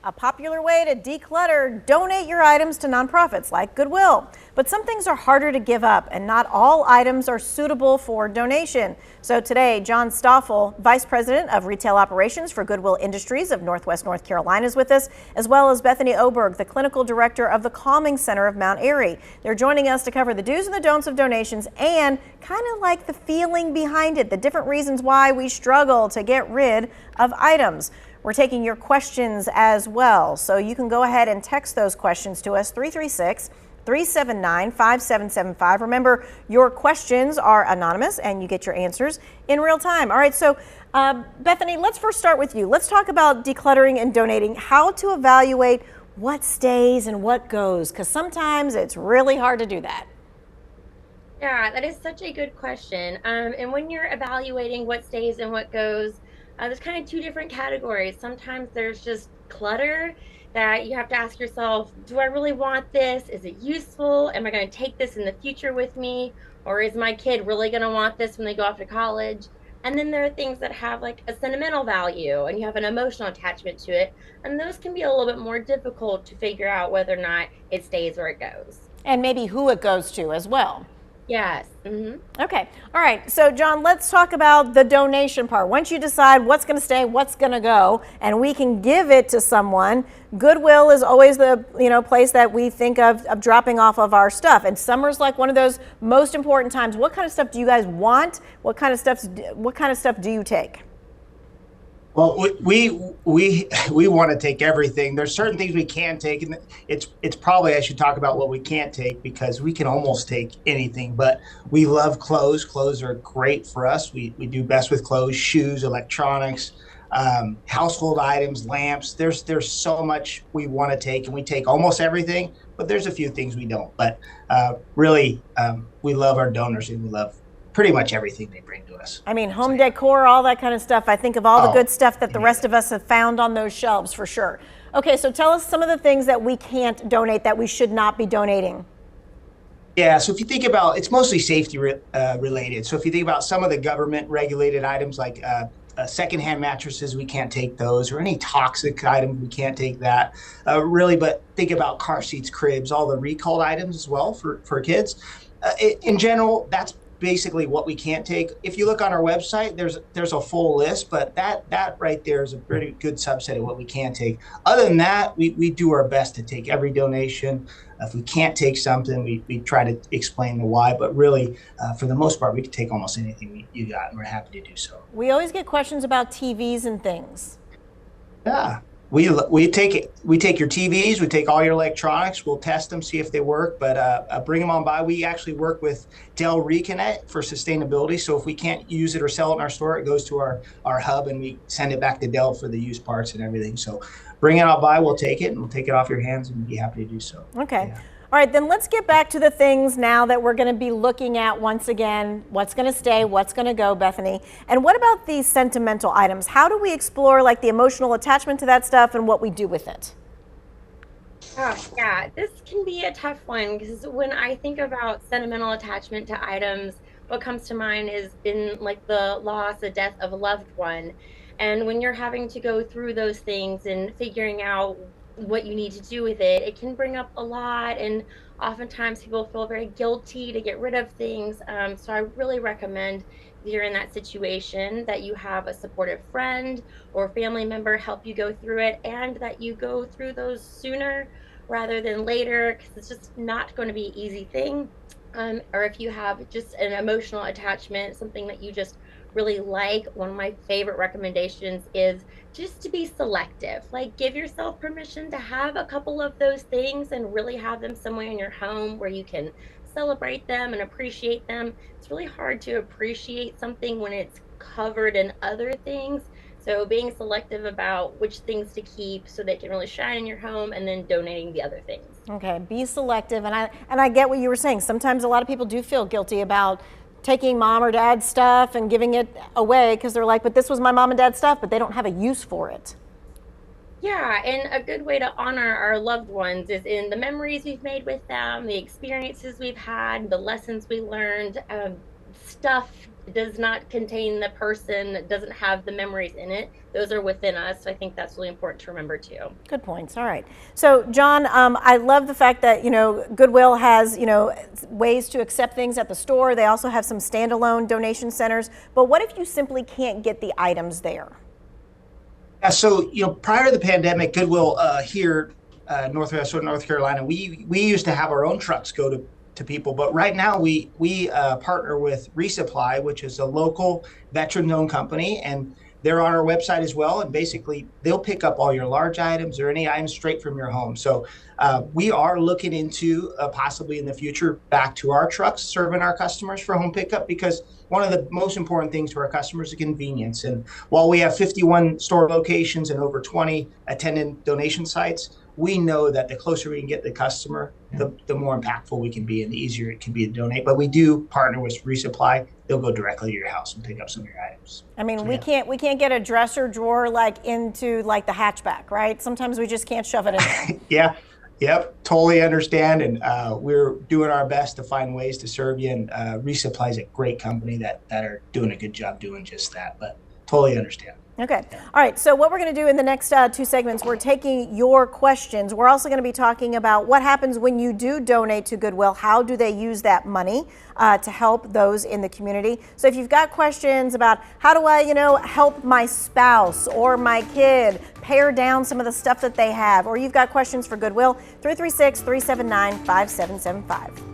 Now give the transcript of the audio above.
A popular way to declutter: donate your items to nonprofits like Goodwill. But some things are harder to give up, and not all items are suitable for donation. So today, John Stoffel, Vice President of Retail Operations for Goodwill Industries of Northwest North Carolina, is with us, as well as Bethany Oberg, the Clinical Director of the Calming Center of Mount Airy. They're joining us to cover the do's and the don'ts of donations and kind of like the feeling behind it, the different reasons why we struggle to get rid of items. We're taking your questions as well, so you can go ahead and text those questions to us, 336-379-5775. Remember, your questions are anonymous and you get your answers in real time. All right, so Bethany, let's first start with you. Let's talk about decluttering and donating, how to evaluate what stays and what goes, because sometimes it's really hard to do that. Yeah, that is such a good question. And when you're evaluating what stays and what goes, there's kind of two different categories. Sometimes there's just clutter that you have to ask yourself, do I really want this? Is it useful? Am I going to take this in the future with me? Or is my kid really going to want this when they go off to college? And then there are things that have like a sentimental value and you have an emotional attachment to it. And those can be a little bit more difficult to figure out whether or not it stays or it goes. And maybe who it goes to as well. Yes. Okay. All right. So, John, let's talk about the donation part. Once you decide what's going to stay, what's going to go, and we can give it to someone, Goodwill is always the place that we think of dropping off of our stuff. And summer's like one of those most important times. What kind of stuff do you guys want? What kind of stuff do you take? Well, we want to take everything. There's certain things we can take, and it's probably I should talk about what we can't take, because we can almost take anything. But we love clothes. Clothes are great for us. We do best with clothes, shoes, electronics, household items, lamps. There's so much we want to take, and we take almost everything. But there's a few things we don't. But really, we love our donors, and we love pretty much everything they bring to us. I mean, home decor, all that kind of stuff. I think of all the good stuff that the rest of us have found on those shelves for sure. Okay, so tell us some of the things that we can't donate, that we should not be donating. Yeah, so if you think about, it's mostly safety related. So if you think about some of the government regulated items like secondhand mattresses, we can't take those, or any toxic items, we can't take that really. But think about car seats, cribs, all the recalled items as well for kids. In general, that's basically what we can't take. If you look on our website, there's a full list, but that right there is a pretty good subset of what we can take. Other than that, we do our best to take every donation. If we can't take something, we try to explain the why, but really, for the most part, we can take almost anything you got, and we're happy to do so. We always get questions about TVs and things. Yeah. We take your TVs, we take all your electronics, we'll test them, see if they work, but bring them on by. We actually work with Dell Reconnect for sustainability, so if we can't use it or sell it in our store, it goes to our hub, and we send it back to Dell for the used parts and everything. So bring it on by, we'll take it, and we'll take it off your hands and be happy to do so. Okay. Yeah. All right, then let's get back to the things now that we're going to be looking at once again. What's going to stay, what's going to go, Bethany? And what about these sentimental items? How do we explore like the emotional attachment to that stuff and what we do with it? Oh, yeah, this can be a tough one, because when I think about sentimental attachment to items, what comes to mind is in like the loss, the death of a loved one. And when you're having to go through those things and figuring out what you need to do with it, it can bring up a lot, and oftentimes people feel very guilty to get rid of things. So I really recommend, if you're in that situation, that you have a supportive friend or family member help you go through it, and that you go through those sooner rather than later, because it's just not going to be an easy thing. Or if you have just an emotional attachment, something that you just really like, one of my favorite recommendations is just to be selective. Like, give yourself permission to have a couple of those things and really have them somewhere in your home where you can celebrate them and appreciate them. It's really hard to appreciate something when it's covered in other things. So being selective about which things to keep so they can really shine in your home, and then donating the other things. Okay, be selective. And I get what you were saying. Sometimes a lot of people do feel guilty about taking mom or dad's stuff and giving it away, because they're like, but this was my mom and dad's stuff, but they don't have a use for it. Yeah, and a good way to honor our loved ones is in the memories we've made with them, the experiences we've had, the lessons we learned. Stuff does not contain the person, doesn't have the memories in it. Those are within us. So I think that's really important to remember too. Good points. All right. So John, I love the fact that, Goodwill has, ways to accept things at the store. They also have some standalone donation centers. But what if you simply can't get the items there? Yeah, so prior to the pandemic, Goodwill here, Northwest North Carolina, we used to have our own trucks go to people, but right now we partner with Resupply, which is a local veteran-owned company, and they're on our website as well. And basically, they'll pick up all your large items or any items straight from your home. So we are looking into possibly in the future back to our trucks serving our customers for home pickup, because one of the most important things to our customers is convenience. And while we have 51 store locations and over 20 attendant donation sites, we know that the closer we can get the customer, the more impactful we can be and the easier it can be to donate. But we do partner with Resupply. They'll go directly to your house and pick up some of your items. I mean, we can't get a dresser drawer into the hatchback, right? Sometimes we just can't shove it in there. Yeah. Yep, totally understand, and we're doing our best to find ways to serve you. And Resupply is a great company that are doing a good job doing just that. But totally understand. Okay. All right. So what we're going to do in the next 2 segments, we're taking your questions. We're also going to be talking about what happens when you do donate to Goodwill. How do they use that money to help those in the community? So if you've got questions about how do I, help my spouse or my kid pare down some of the stuff that they have, or you've got questions for Goodwill, 336-379-5775.